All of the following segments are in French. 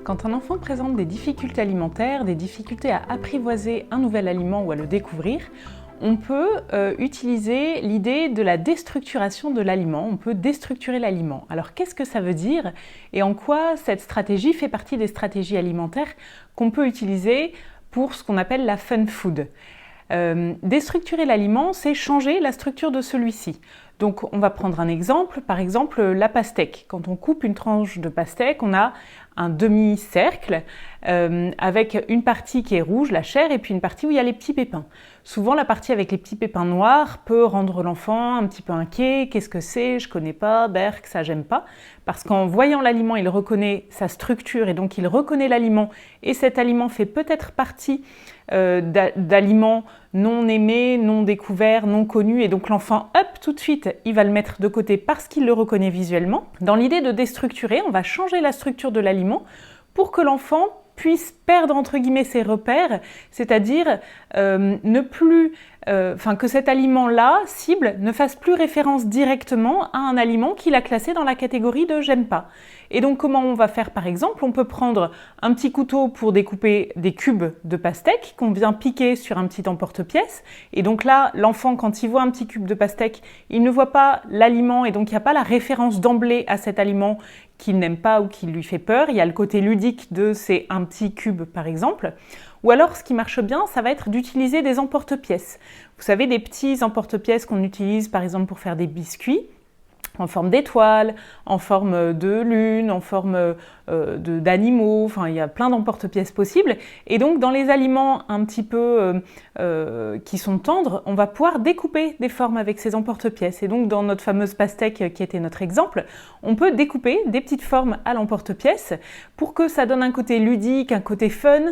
Quand un enfant présente des difficultés alimentaires, des difficultés à apprivoiser un nouvel aliment ou à le découvrir, on peut utiliser l'idée de la déstructuration de l'aliment, on peut déstructurer l'aliment. Alors qu'est-ce que ça veut dire et en quoi cette stratégie fait partie des stratégies alimentaires qu'on peut utiliser pour ce qu'on appelle la fun food? Déstructurer l'aliment, c'est changer la structure de celui-ci. Donc on va prendre un exemple, par exemple la pastèque. Quand on coupe une tranche de pastèque, on a un demi-cercle avec une partie qui est rouge, la chair, et puis une partie où il y a les petits pépins. Souvent la partie avec les petits pépins noirs peut rendre l'enfant un petit peu inquiet. Qu'est-ce que c'est? Je connais pas, berk, ça j'aime pas. Parce qu'en voyant l'aliment, il reconnaît sa structure et donc il reconnaît l'aliment. Et cet aliment fait peut-être partie d'aliments non aimés, non découverts, non connus. Et donc l'enfant, hop, tout de suite, il va le mettre de côté parce qu'il le reconnaît visuellement. Dans l'idée de déstructurer, on va changer la structure de l'aliment pour que l'enfant puisse perdre entre guillemets ses repères, c'est-à-dire que cet aliment-là, cible, ne fasse plus référence directement à un aliment qu'il a classé dans la catégorie de « j'aime pas ». Et donc comment on va faire par exemple? On peut prendre un petit couteau pour découper des cubes de pastèque qu'on vient piquer sur un petit emporte-pièce. Et donc là, l'enfant, quand il voit un petit cube de pastèque, il ne voit pas l'aliment et donc il n'y a pas la référence d'emblée à cet aliment qu'il n'aime pas ou qui lui fait peur. Il y a le côté ludique de c'est un petit cube par exemple. Ou alors, ce qui marche bien, ça va être d'utiliser des emporte-pièces. Vous savez, des petits emporte-pièces qu'on utilise par exemple pour faire des biscuits, en forme d'étoile, en forme de lune, en forme d'animaux, enfin il y a plein d'emporte-pièces possibles. Et donc dans les aliments un petit peu qui sont tendres, on va pouvoir découper des formes avec ces emporte-pièces. Et donc dans notre fameuse pastèque qui était notre exemple, on peut découper des petites formes à l'emporte-pièce pour que ça donne un côté ludique, un côté fun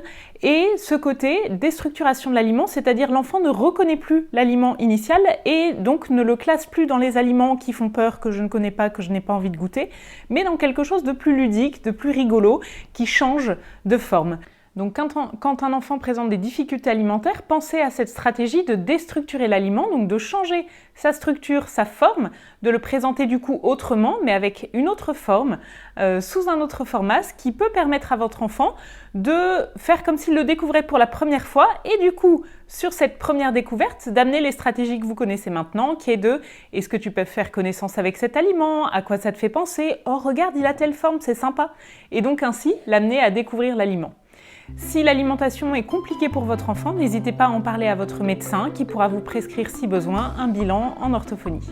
et ce côté déstructuration de l'aliment, c'est-à-dire l'enfant ne reconnaît plus l'aliment initial et donc ne le classe plus dans les aliments qui font peur, que je ne connais pas, que je n'ai pas envie de goûter, mais dans quelque chose de plus ludique, de plus rigolo, qui change de forme. Donc quand un enfant présente des difficultés alimentaires, pensez à cette stratégie de déstructurer l'aliment, donc de changer sa structure, sa forme, de le présenter du coup autrement, mais avec une autre forme, sous un autre format, ce qui peut permettre à votre enfant de faire comme s'il le découvrait pour la première fois et du coup, sur cette première découverte, d'amener les stratégies que vous connaissez maintenant, qui est de « est-ce que tu peux faire connaissance avec cet aliment? À quoi ça te fait penser? Oh regarde, il a telle forme, c'est sympa !» Et donc ainsi, l'amener à découvrir l'aliment. Si l'alimentation est compliquée pour votre enfant, n'hésitez pas à en parler à votre médecin qui pourra vous prescrire si besoin un bilan en orthophonie.